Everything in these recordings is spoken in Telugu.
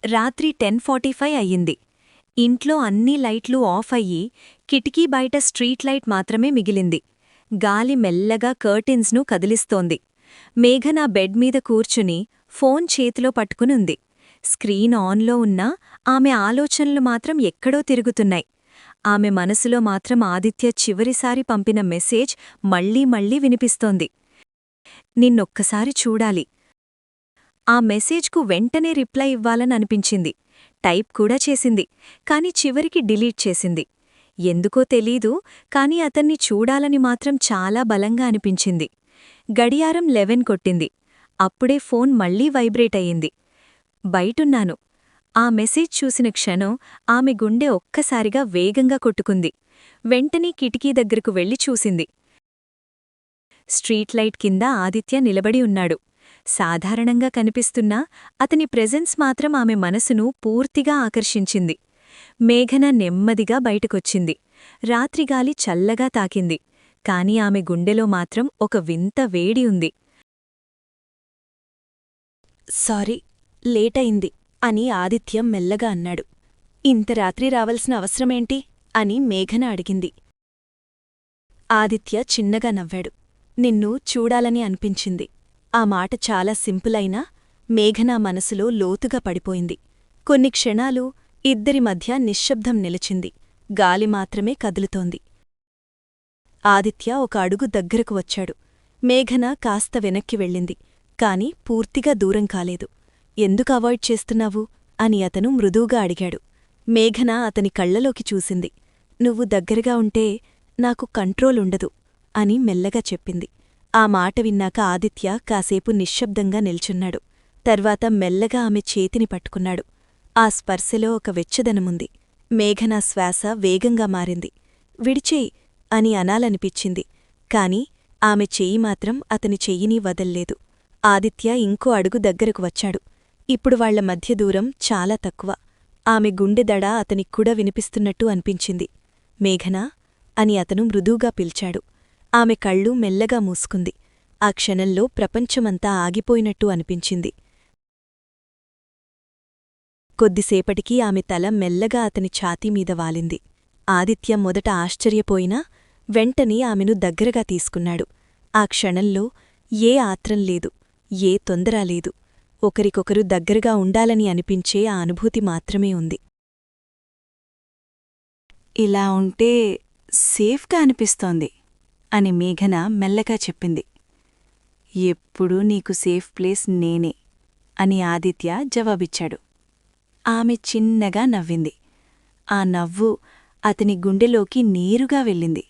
రాత్రి 10:45 అయ్యింది. ఇంట్లో అన్ని లైట్లు ఆఫ్ అయ్యి కిటికీ బయట స్ట్రీట్ లైట్ మాత్రమే మిగిలింది. గాలి మెల్లగా కర్టెన్స్ను కదిలిస్తోంది. మేఘ నా బెడ్ మీద కూర్చుని ఫోన్ చేతిలో పట్టుకునుంది. స్క్రీన్ ఆన్లో ఉన్నా ఆమె ఆలోచనలు మాత్రం ఎక్కడో తిరుగుతున్నాయి. ఆమె మనసులో మాత్రం ఆదిత్య చివరిసారి పంపిన మెసేజ్ మళ్లీ మళ్లీ వినిపిస్తోంది. నిన్నొక్కసారి చూడాలి. ఆ మెసేజ్కు వెంటనే రిప్లై ఇవ్వాలననిపించింది. టైప్ కూడా చేసింది, కాని చివరికి డిలీట్ చేసింది. ఎందుకో తెలీదు, కాని అతన్ని చూడాలని మాత్రం చాలా బలంగా అనిపించింది. గడియారం 11 కొట్టింది. అప్పుడే ఫోన్ మళ్లీ వైబ్రేట్ అయ్యింది. బయటున్నాను. ఆ మెసేజ్ చూసిన క్షణం ఆమె గుండె ఒక్కసారిగా వేగంగా కొట్టుకుంది. వెంటనే కిటికీ దగ్గరకు వెళ్లి చూసింది. స్ట్రీట్ లైట్ కింద ఆదిత్య నిలబడి ఉన్నాడు. సాధారణంగా కనిపిస్తున్నా అతని ప్రెజెన్స్ మాత్రం ఆమె మనసును పూర్తిగా ఆకర్షించింది. మేఘన నెమ్మదిగా బయటకొచ్చింది. రాత్రిగాలి చల్లగా తాకింది, కాని ఆమె గుండెలో మాత్రం ఒక వింత వేడి ఉంది. సారీ, లేటయింది అని ఆదిత్యం మెల్లగా అన్నాడు. ఇంత రాత్రి రావలసిన అవసరమేంటి అని మేఘన అడిగింది. ఆదిత్య చిన్నగా నవ్వాడు. నిన్ను చూడాలని అనిపించింది. ఆ మాట చాలా సింపుల్ అయినా మేఘన మనసులో లోతుగా పడిపోయింది. కొన్ని క్షణాలు ఇద్దరి మధ్య నిశ్శబ్దం నిలిచింది. గాలి మాత్రమే కదులుతోంది. ఆదిత్య ఒక అడుగు దగ్గరకు వచ్చాడు. మేఘన కాస్త వెనక్కి వెళ్ళింది, కాని పూర్తిగా దూరం కాలేదు. ఎందుకు అవాయిడ్ చేస్తున్నావు అని అతను మృదువుగా అడిగాడు. మేఘన అతని కళ్లలోకి చూసింది. నువ్వు దగ్గరగా ఉంటే నాకు కంట్రోల్ ఉండదు అని మెల్లగా చెప్పింది. ఆ మాట విన్నాక ఆదిత్య కాసేపు నిశ్శబ్దంగా నిల్చున్నాడు. తర్వాత మెల్లగా ఆమె చేతిని పట్టుకున్నాడు. ఆ స్పర్శలో ఒక వెచ్చదనముంది. మేఘన శ్వాస వేగంగా మారింది. విడిచేయి అని అనాలనిపించింది, కాని ఆమె చెయ్యి మాత్రం అతని చెయ్యిని వదల్లేదు. ఆదిత్య ఇంకో అడుగు దగ్గరకు వచ్చాడు. ఇప్పుడు వాళ్ల మధ్య దూరం చాలా తక్కువ. ఆమె గుండెదడ అతనిక్కూడా వినిపిస్తున్నట్టు అనిపించింది. మేఘనా అని అతను మృదువుగా పిలిచాడు. ఆమె కళ్ళు మెల్లగా మూసుకుంది. ఆ క్షణంలో ప్రపంచమంతా ఆగిపోయినట్టు అనిపించింది. కొద్దిసేపటికి ఆమె తల మెల్లగా అతని ఛాతీమీద వాలింది. ఆదిత్య మొదట ఆశ్చర్యపోయినా వెంటనే ఆమెను దగ్గరగా తీసుకున్నాడు. ఆ క్షణంలో ఏ ఆత్రం లేదు, ఏ తొందర లేదు. ఒకరికొకరు దగ్గరగా ఉండాలని అనిపించే ఆ అనుభూతి మాత్రమే ఉంది. ఇలా ఉంటే సేఫ్గా అనిపిస్తోంది అని మేఘన మెల్లగా చెప్పింది. ఎప్పుడూ నీకు సేఫ్ ప్లేస్ నేనే అని ఆదిత్య జవాబిచ్చాడు. ఆమె చిన్నగా నవ్వింది. ఆ నవ్వు అతని గుండెలోకి నేరుగా వెళ్ళింది.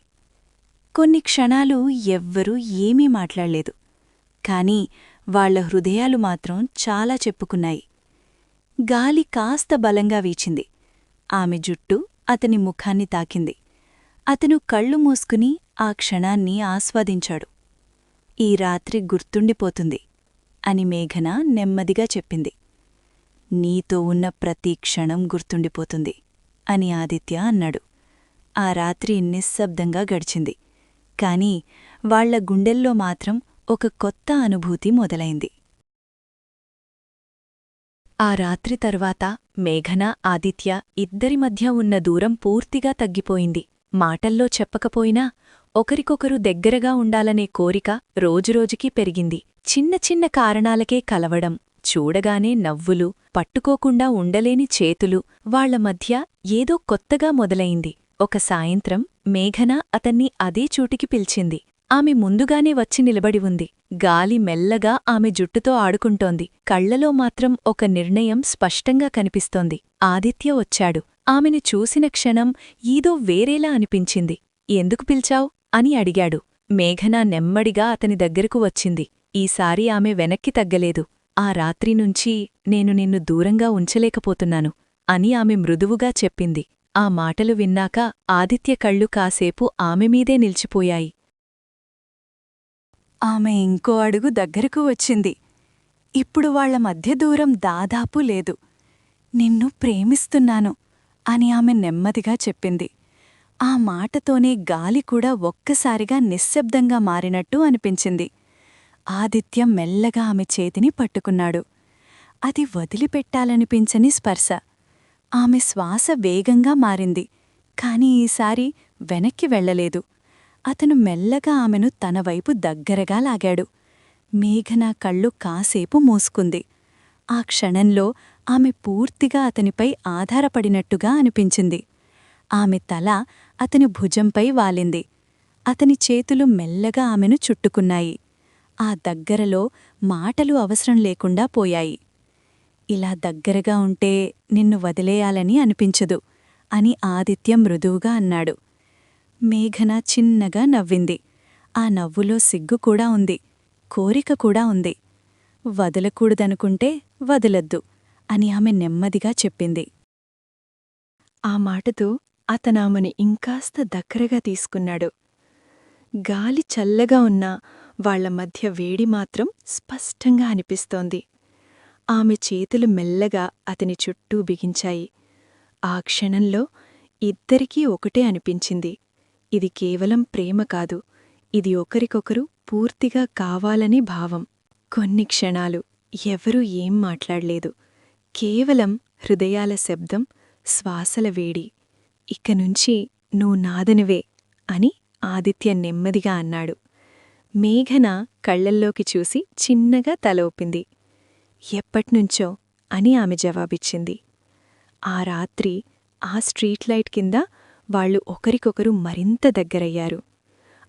కొన్ని క్షణాలు ఎవ్వరూ ఏమీ మాట్లాడలేదు, కాని వాళ్ల హృదయాలు మాత్రం చాలా చెప్పుకున్నాయి. గాలి కాస్త బలంగా వీచింది. ఆమె జుట్టు అతని ముఖాన్ని తాకింది. అతను కళ్ళు మూసుకుని ఆ క్షణాన్ని ఆస్వాదించాడు. ఈ రాత్రి గుర్తుండిపోతుంది అని మేఘన నెమ్మదిగా చెప్పింది. నీతో ఉన్న ప్రతి క్షణం గుర్తుండిపోతుంది అని ఆదిత్య అన్నాడు. ఆ రాత్రి నిశ్శబ్దంగా గడిచింది, కాని వాళ్ల గుండెల్లో మాత్రం ఒక కొత్త అనుభూతి మొదలైంది. ఆ రాత్రి తర్వాత మేఘన, ఆదిత్య ఇద్దరి మధ్య ఉన్న దూరం పూర్తిగా తగ్గిపోయింది. మాటల్లో చెప్పకపోయినా ఒకరికొకరు దగ్గరగా ఉండాలనే కోరిక రోజురోజుకీ పెరిగింది. చిన్న చిన్న కారణాలకే కలవడం, చూడగానే నవ్వులు, పట్టుకోకుండా ఉండలేని చేతులు, వాళ్ల మధ్య ఏదో కొత్తగా మొదలైంది. ఒక సాయంత్రం మేఘన అతన్ని అదే చోటికి పిలిచింది. ఆమె ముందుగానే వచ్చి నిలబడి ఉంది. గాలి మెల్లగా ఆమె జుట్టుతో ఆడుకుంటోంది. కళ్లలో మాత్రం ఒక నిర్ణయం స్పష్టంగా కనిపిస్తోంది. ఆదిత్య వచ్చాడు. ఆమెను చూసిన క్షణం ఏదో వేరేలా అనిపించింది. ఎందుకు పిలిచావ్ అని అడిగాడు. మేఘన నెమ్మడిగా అతని దగ్గరకు వచ్చింది. ఈసారి ఆమె వెనక్కి తగ్గలేదు. ఆ రాత్రినుంచి నేను నిన్ను దూరంగా ఉంచలేకపోతున్నాను అని ఆమె మృదువుగా చెప్పింది. ఆ మాటలు విన్నాక ఆదిత్య కళ్ళు కాసేపు ఆమెమీదే నిలిచిపోయాయి. ఆమె ఇంకో అడుగు దగ్గరకు వచ్చింది. ఇప్పుడు వాళ్ల మధ్య దూరం దాదాపు లేదు. నిన్ను ప్రేమిస్తున్నాను అని ఆమె నెమ్మదిగా చెప్పింది. ఆ మాటతోనే గాలి కూడా ఒక్కసారిగా నిశ్శబ్దంగా మారినట్టు అనిపించింది. ఆదిత్య మెల్లగా ఆమె చేతిని పట్టుకున్నాడు. అది వదిలిపెట్టాలనిపించని స్పర్శ. ఆమె శ్వాస వేగంగా మారింది, కాని ఈసారి వెనక్కి వెళ్లలేదు. అతను మెల్లగా ఆమెను తనవైపు దగ్గరగా లాగాడు. మేఘన కళ్ళు కాసేపు మూసుకుంది. ఆ క్షణంలో ఆమె పూర్తిగా అతనిపై ఆధారపడినట్టుగా అనిపించింది. ఆమె తల అతని భుజంపై వాలింది. అతని చేతులు మెల్లగా ఆమెను చుట్టుకున్నాయి. ఆ దగ్గరలో మాటలు అవసరం లేకుండా పోయాయి. ఇలా దగ్గరగా ఉంటే నిన్ను వదిలేయాలని అనిపించదు అని ఆదిత్య మృదువుగా అన్నాడు. మేఘన చిన్నగా నవ్వింది. ఆ నవ్వులో సిగ్గు కూడా ఉంది, కోరిక కూడా ఉంది. వదలకూడదనుకుంటే వదలొద్దు అని ఆమె నెమ్మదిగా చెప్పింది. ఆ మాటతో అతనామెను ఇంకాస్త దగ్గరగా తీసుకున్నాడు. గాలి చల్లగా ఉన్నా వాళ్ల మధ్య వేడి మాత్రం స్పష్టంగా అనిపిస్తోంది. ఆమె చేతులు మెల్లగా అతని చుట్టూ బిగించాయి. ఆ క్షణంలో ఇద్దరికీ ఒకటే అనిపించింది. ఇది కేవలం ప్రేమ కాదు, ఇది ఒకరికొకరు పూర్తిగా కావాలని భావం. కొన్ని క్షణాలు ఎవరూ ఏం మాట్లాడలేదు. కేవలం హృదయాల శబ్దం, శ్వాసల వేడి. ఇకనుంచి నువ్వు నాదనివే అని ఆదిత్య నెమ్మదిగా అన్నాడు. మేఘన కళ్లల్లోకి చూసి చిన్నగా తల ఊపింది. ఎప్పట్నుంచో అని ఆమె జవాబిచ్చింది. ఆ రాత్రి ఆ స్ట్రీట్ లైట్ కింద వాళ్లు ఒకరికొకరు మరింత దగ్గరయ్యారు.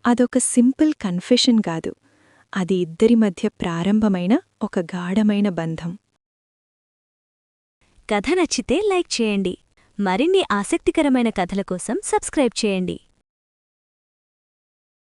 అదొక సింపుల్ కన్ఫెషన్ కాదు, అది ఇద్దరి మధ్య ప్రారంభమైన ఒక గాఢమైన బంధం. కథ నచ్చితే లైక్ చేయండి. మరిన్ని ఆసక్తికరమైన కథల కోసం సబ్స్క్రైబ్ చేయండి.